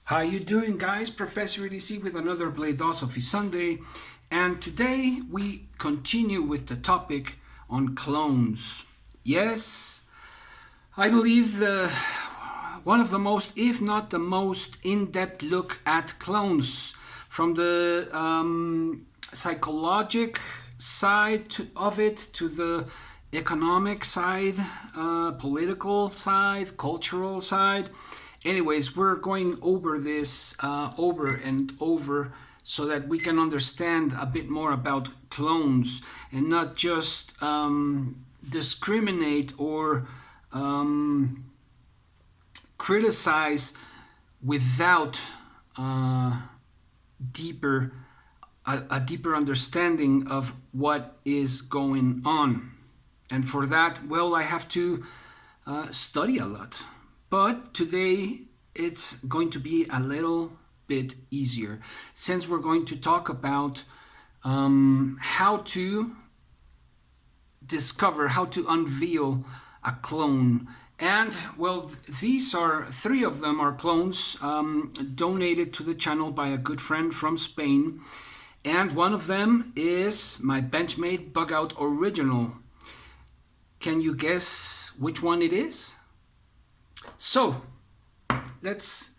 How you doing, guys? Professor EDC with another BLADE-OSOPHY Sunday, and today we continue with the topic on clones. Yes, I believe one of the most, if not the most, in-depth look at clones from the psychological side of it to the economic side, political side, cultural side. Anyways, we're going over this over and over so that we can understand a bit more about clones and not just discriminate or criticize without deeper a deeper understanding of what is going on. And for that, well, I have to study a lot. But today it's going to be a little bit easier since we're going to talk about how to discover, how to unveil a clone. And well, these are three of them are clones donated to the channel by a good friend from Spain. And one of them is my Benchmade Bug Out Original. Can you guess which one it is? So let's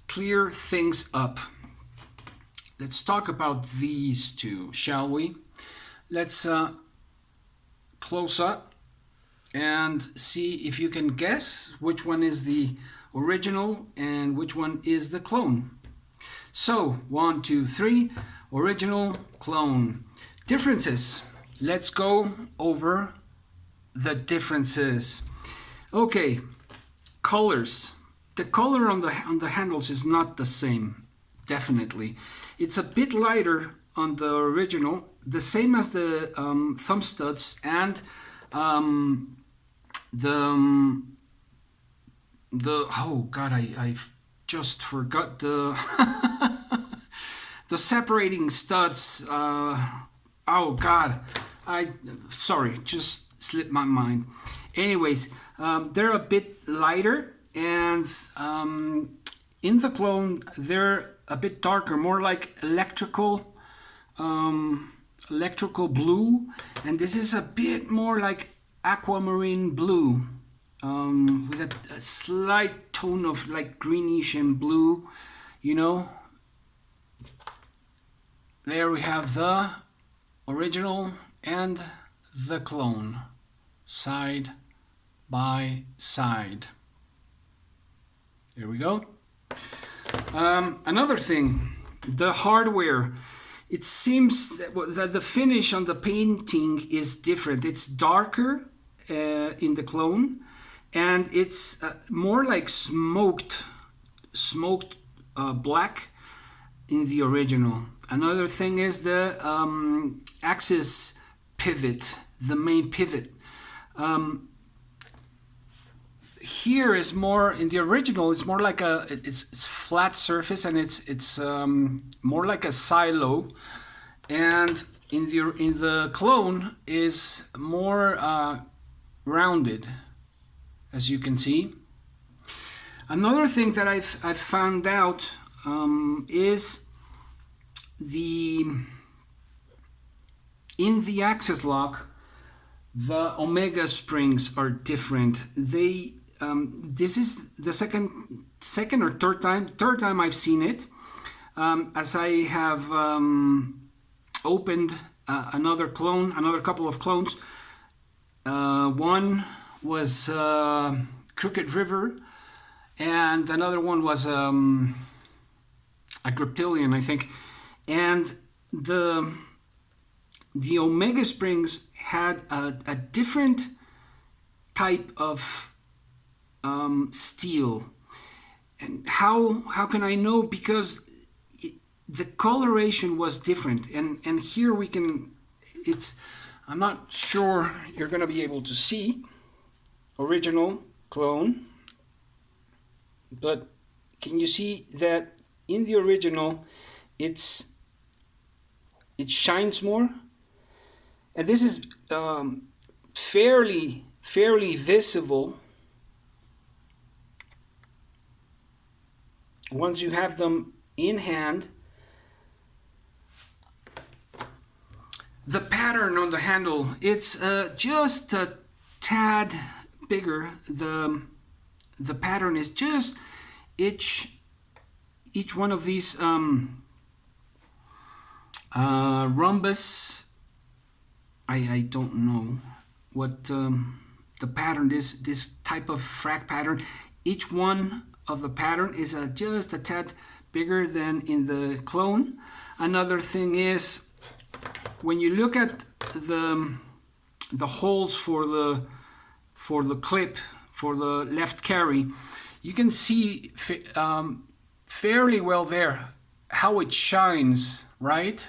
clear things up. Let's talk about these two, shall we? Let's close up and see if you can guess which one is the original and which one is the clone. So 1, 2, 3, original, clone. Differences. Let's go over the differences. Okay, colors. The color on the handles is not the same, definitely. It's a bit lighter on the original, the same as the thumb studs and the oh god, I've just forgot the the separating studs. Oh god, sorry, just slipped my mind. Anyways, they're a bit lighter, and in the clone they're a bit darker, more like electrical blue, and this is a bit more like aquamarine blue, with a slight tone of like greenish and blue, you know. There we have the original and the clone side by side. There we go. Another thing, the hardware. It seems that the finish on the painting is different. It's darker in the clone, and it's more like smoked black in the original. Another thing is the axis pivot, the main pivot. Here is more, in the original, it's more like it's flat surface, and it's more like a silo, and in the clone is more rounded, as you can see. Another thing that I've found out is in the axis lock, the omega springs are different. They this is the second or third time I've seen it, as I have opened another couple of clones. One was Crooked River, and another one was a Griptilian, I think. And the omega springs had a different type of steel. And how can I know? Because the coloration was different, and here we can, I'm not sure you're gonna be able to see original, clone, but can you see that in the original it shines more, and this is fairly visible once you have them in hand, the pattern on the handle, it's just a tad bigger. The pattern is just each one of these rhombus. I don't know what the pattern is. This type of frag pattern. Each one of the pattern is just a tad bigger than in the clone. Another thing is, when you look at the holes for the clip for the left carry, you can see fairly well there how it shines, right?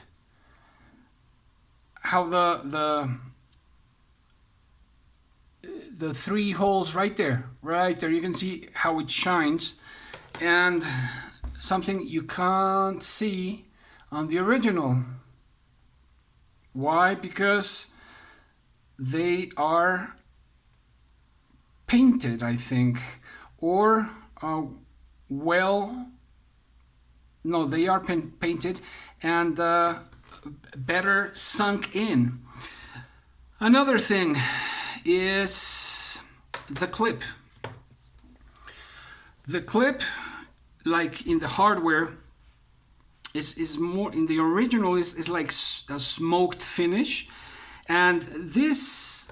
How the three holes right there, you can see how it shines, and something you can't see on the original. Why? Because they are painted, I think, or well, no, they are painted and better sunk in. Another thing is the clip. The clip, like in the hardware, is more, in the original is like a smoked finish, and this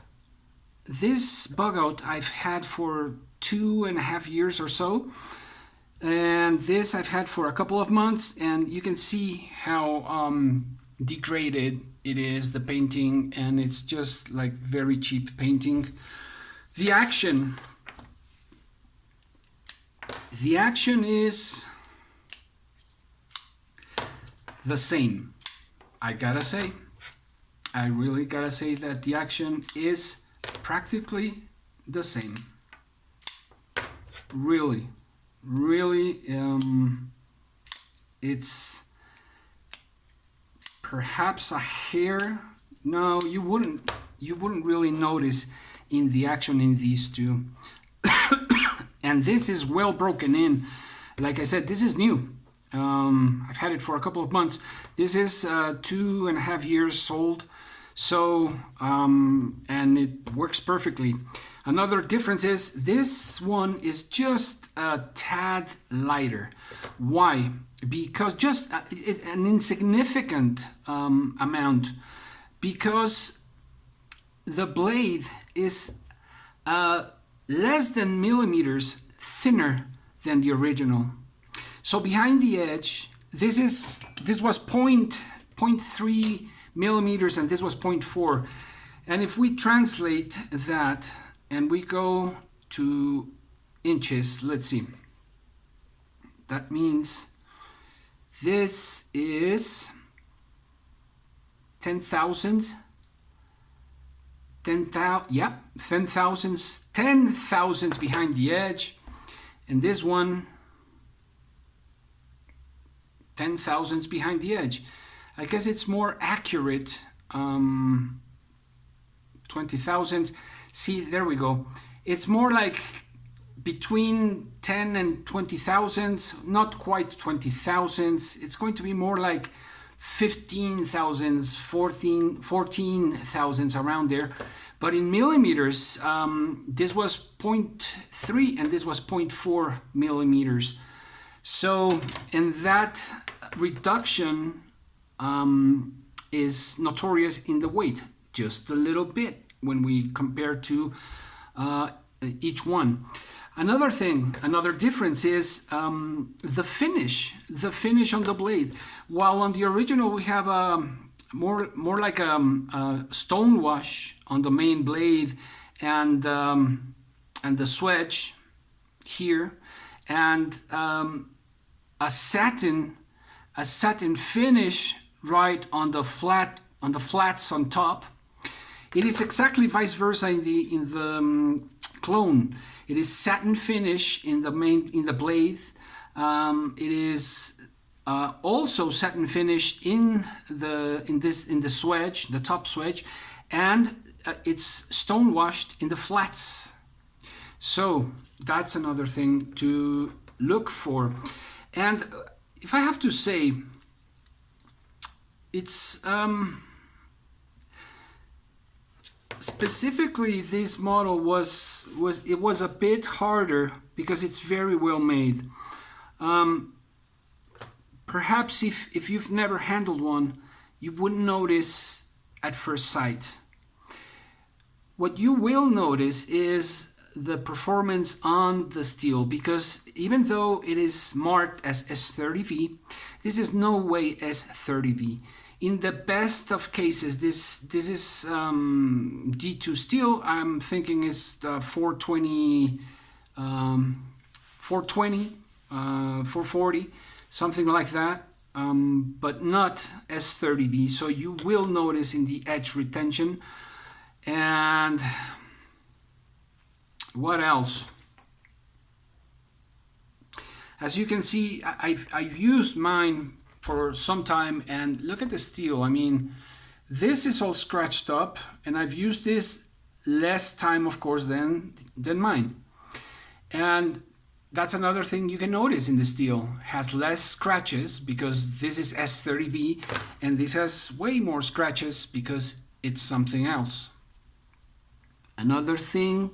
bug out I've had for 2.5 years or so, and this I've had for a couple of months, and you can see how degraded it is, the painting, and it's just like very cheap painting. The action is the same. I really gotta say that the action is practically the same. Really, it's perhaps a hair. No, you wouldn't really notice in the action in these two. And this is well broken in. Like I said, this is new. I've had it for a couple of months. This is 2.5 years old, so and it works perfectly. Another difference is this one is just a tad lighter. Why? Because just an insignificant amount, because the blade is less than millimeters thinner than the original. So behind the edge, this was 0.3 millimeters, and this was 0.4. And if we translate that and we go to inches, let's see. That means this is 10 thousandths behind the edge, and this one 10 thousandths behind the edge. I guess it's more accurate. 20 thousandths. See, there we go. It's more like between 10 and 20 thousandths, not quite 20 thousandths. It's going to be more like 15 thousandths, 14 thousandths, around there. But in millimeters, this was 0.3 and this was 0.4 millimeters. So, and that reduction is notorious in the weight, just a little bit when we compare to each one. Another thing, another difference is the finish on the blade. While on the original we have more like a stone wash on the main blade and the swedge here, and a satin finish right on the flats on top. It is exactly vice versa in the clone. It is satin finish in the blade. It is also satin finish in the swedge, the top swedge, and it's stone washed in the flats. So that's another thing to look for. And if I have to say, it's specifically this model was a bit harder because it's very well made. Perhaps if you've never handled one, you wouldn't notice at first sight. What you will notice is the performance on the steel, because even though it is marked as S30V, this is no way S30V. In the best of cases, this is D2 steel. I'm thinking it's 420, 440, something like that, but not S30V. So you will notice in the edge retention. And what else? As you can see, I've used mine for some time, and look at the steel. I mean, this is all scratched up, and I've used this less time, of course, than mine. And that's another thing you can notice in the steel. It has less scratches because this is S30V, and this has way more scratches because it's something else. Another thing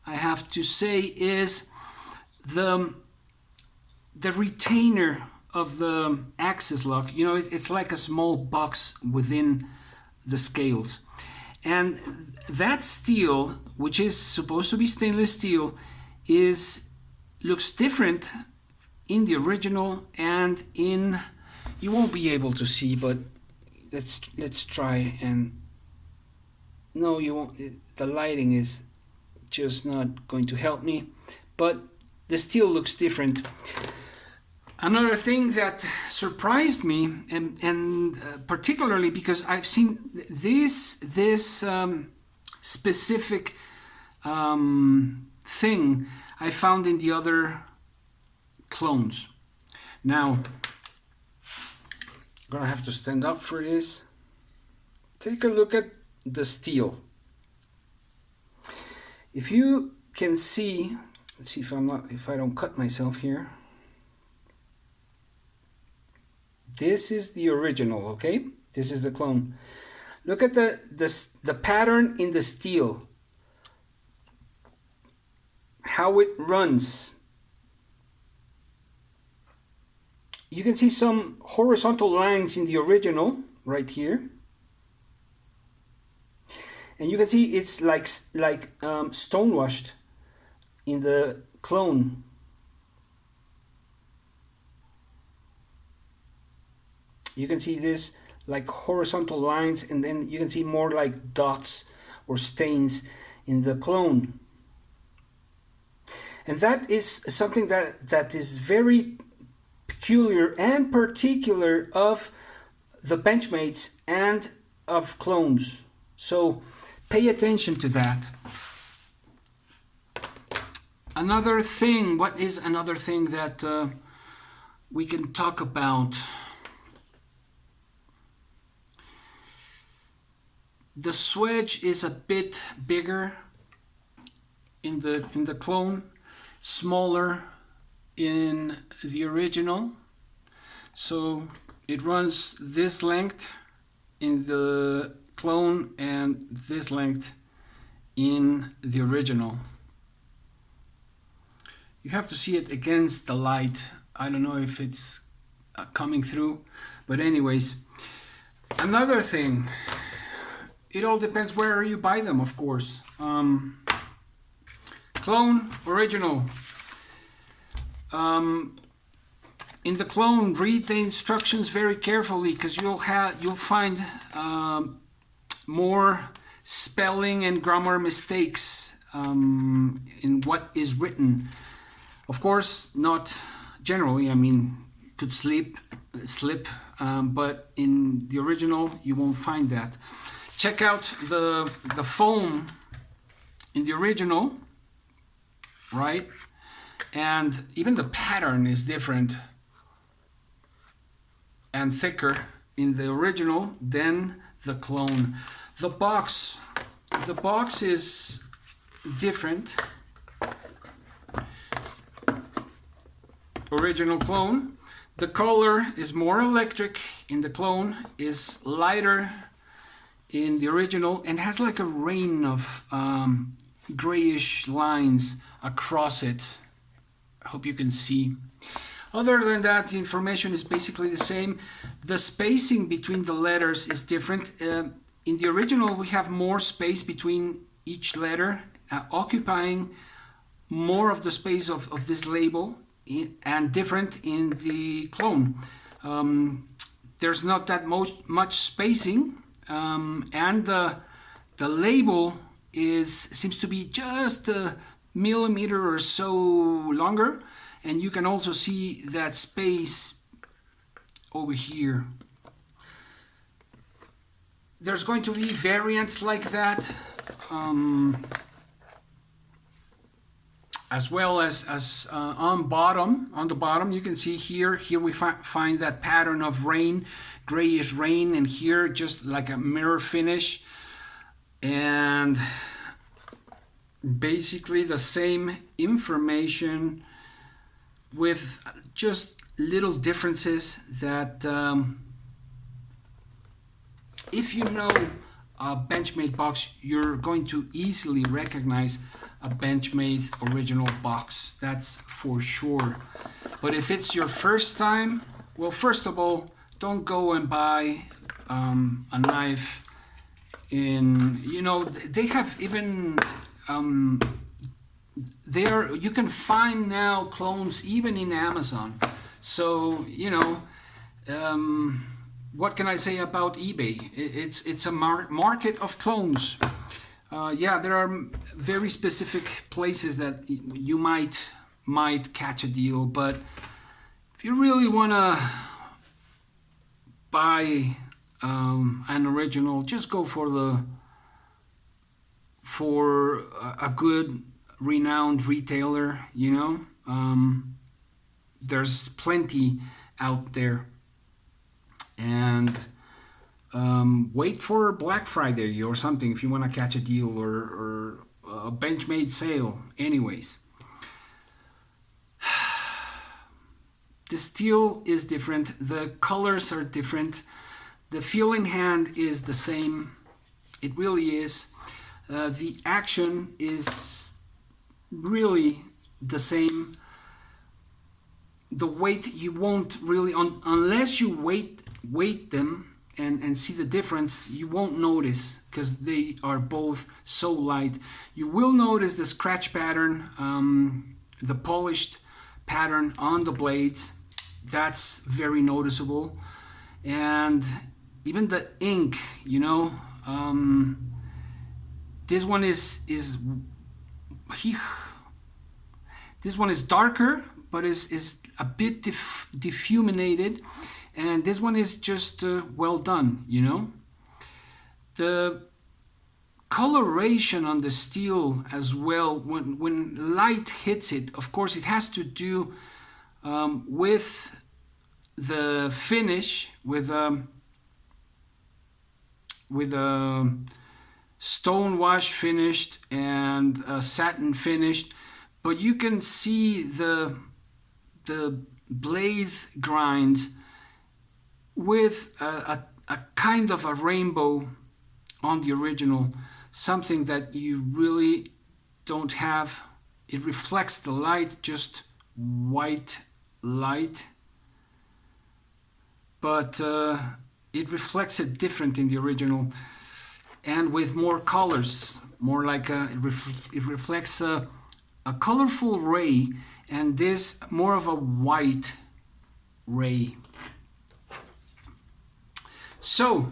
I have to say is the retainer of the axis lock. You know, it's like a small box within the scales. And that steel, which is supposed to be stainless steel, looks different in the original and in, you won't be able to see, but let's try. And no, you won't. The lighting is just not going to help me, but the steel looks different. Another thing that surprised me, and particularly because I've seen this specific thing I found in the other clones. Now, I'm gonna have to stand up for this. Take a look at the steel. If you can see, let's see if I don't cut myself here. This is the original, okay? This is the clone. Look at the pattern in the steel. How it runs. You can see some horizontal lines in the original right here. And you can see it's like stonewashed in the clone. You can see this like horizontal lines, and then you can see more like dots or stains in the clone. And that is something that is very peculiar and particular of the Benchmates and of clones. So pay attention to that. Another thing, what is another thing that we can talk about? The swedge is a bit bigger in the clone, smaller in the original. So it runs this length in the clone and this length in the original. You have to see it against the light. I don't know if it's coming through, but anyways, another thing, it all depends where you buy them, of course. Clone, original. In the clone, read the instructions very carefully, because you'll find more spelling and grammar mistakes in what is written. Of course, not generally. I mean, you could slip, but in the original, you won't find that. Check out the foam in the original, right? And even the pattern is different and thicker in the original than the clone. The box is different. original clone. The color is more electric in the clone, is lighter in the original, and has like a rain of grayish lines across it. I hope you can see. Other than that, the information is basically the same. The spacing between the letters is different. In the original, we have more space between each letter, occupying more of the space of this label, and different in the clone. There's not that much spacing, and the label seems to be just a millimeter or so longer, and you can also see that space over here. There's going to be variants like that, as well as on the bottom you can see here we find that pattern of rain, grayish rain, and here just like a mirror finish, and basically the same information with just little differences that if you know a Benchmade box, you're going to easily recognize a Benchmade original box, that's for sure. But if it's your first time, well, first of all, don't go and buy a knife in, they have even you can find now clones even in Amazon. So what can I say about eBay? It's a market of clones. Yeah, there are very specific places that you might catch a deal, but if you really want to buy an original, just go for a good renowned retailer. There's plenty out there, and wait for Black Friday or something if you want to catch a deal, or a Benchmade sale. Anyways, the steel is different, the colors are different, the feel in hand is the same, it really is. The action is really the same. The weight, you won't really, unless you weight them and see the difference, you won't notice, because they are both so light. You will notice the scratch pattern, the polished pattern on the blades. That's very noticeable. And even the ink, this one is this one is darker, but is a bit diffuminated, and this one is just well done. The coloration on the steel as well, when light hits it, of course it has to do with the finish, with stone wash finished and satin finished, but you can see the blade grinds with a kind of a rainbow on the original, something that you really don't have. It reflects the light, just white light, but it reflects it different in the original, and with more colors, more like it reflects a colorful ray, and this more of a white ray. So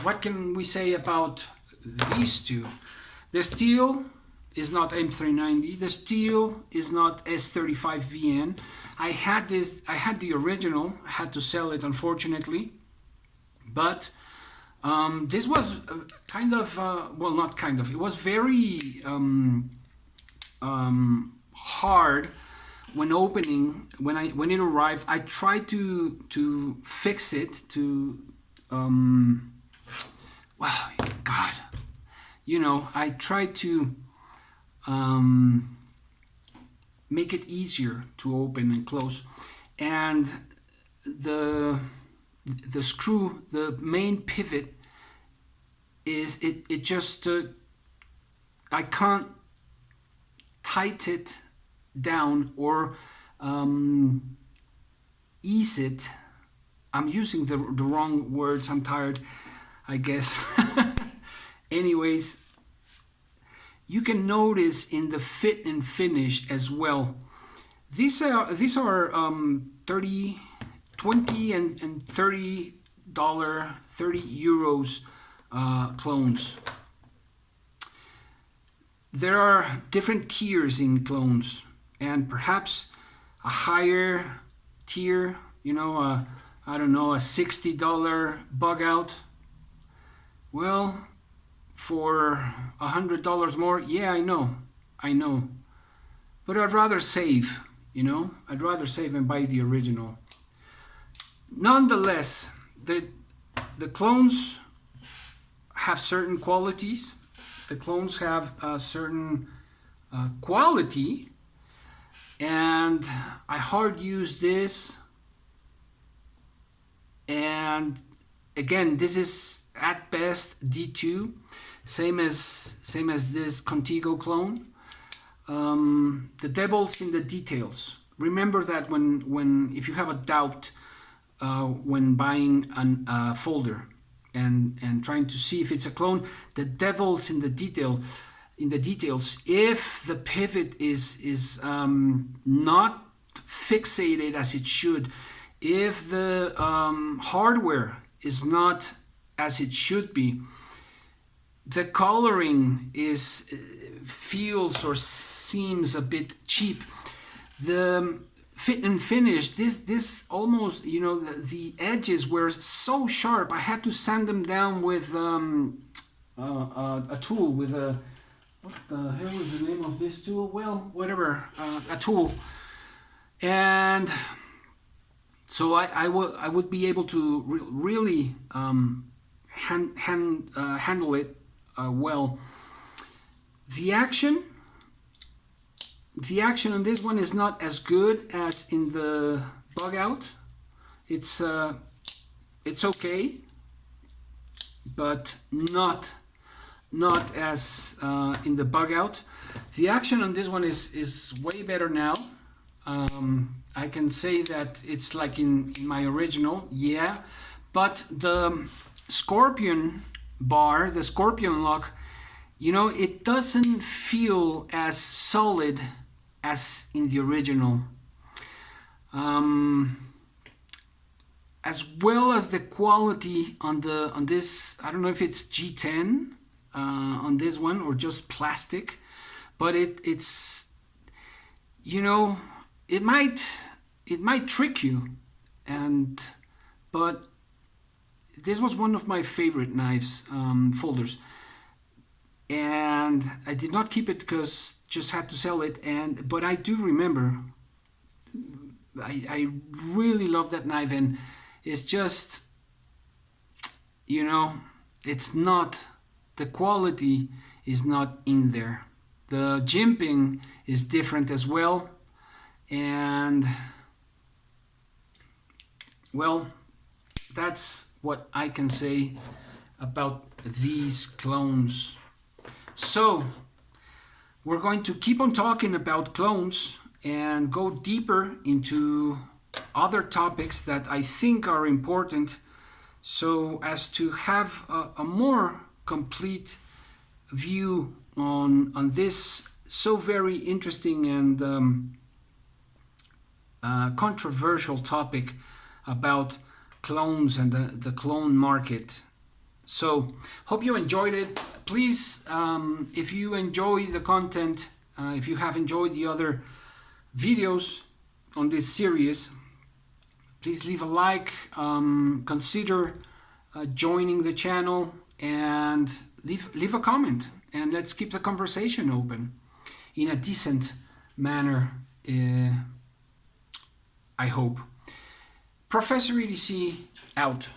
what can we say about these two? The steel is not M390, the steel is not S35VN. I had the original, I had to sell it unfortunately, but this was kind of, well, not kind of, it was very hard when opening. When it arrived, I tried to fix it, well, God, I tried to make it easier to open and close. And the screw, the main pivot, is it just I can't tighten it down or ease it. I'm using the wrong words. I'm tired, I guess. Anyways, you can notice in the fit and finish as well. These are 20 and $30, 30 euros clones. There are different tiers in clones, and perhaps a higher tier, you know, I don't know, a $60 bug out. Well, for $100 more, yeah, I know. But I'd rather save, you know, I'd rather save and buy the original. Nonetheless, the clones have certain qualities. The clones have a certain quality, and I hard use this. And again, this is at best D2, same as this Contigo clone. The devil's in the details. Remember that when if you have a doubt when buying a folder and trying to see if it's a clone, the devil's in the details. If the pivot is not fixated as it should, if the hardware is not as it should be, the coloring feels or seems a bit cheap. The fit and finish, this almost, you know, the edges were so sharp. I had to sand them down with a tool, with a, what the hell is the name of this tool? Well, whatever, a tool. And so I would be able to really handle it well. The action on this one is not as good as in the bug out. It's okay, but not as in the bug out. The action on this one is way better now. I can say that it's like in my original, yeah, but the Scorpion bar, the Scorpion lock, you know, it doesn't feel as solid as in the original. As well as the quality on this, I don't know if it's G10 on this one or just plastic, but it's, you know, it might trick you, but this was one of my favorite knives, folders, and I did not keep it because just had to sell it. But I do remember, I really love that knife, and it's just, you know, it's not, the quality is not in there. The jimping is different as well, and well, that's what I can say about these clones. So we're going to keep on talking about clones and go deeper into other topics that I think are important, so as to have a more complete view on this so very interesting and controversial topic about clones and the clone market. So hope you enjoyed it. Please, if you enjoy the content, if you have enjoyed the other videos on this series, please leave a like, consider joining the channel, and leave a comment, and let's keep the conversation open in a decent manner, I hope. Professor EDC out.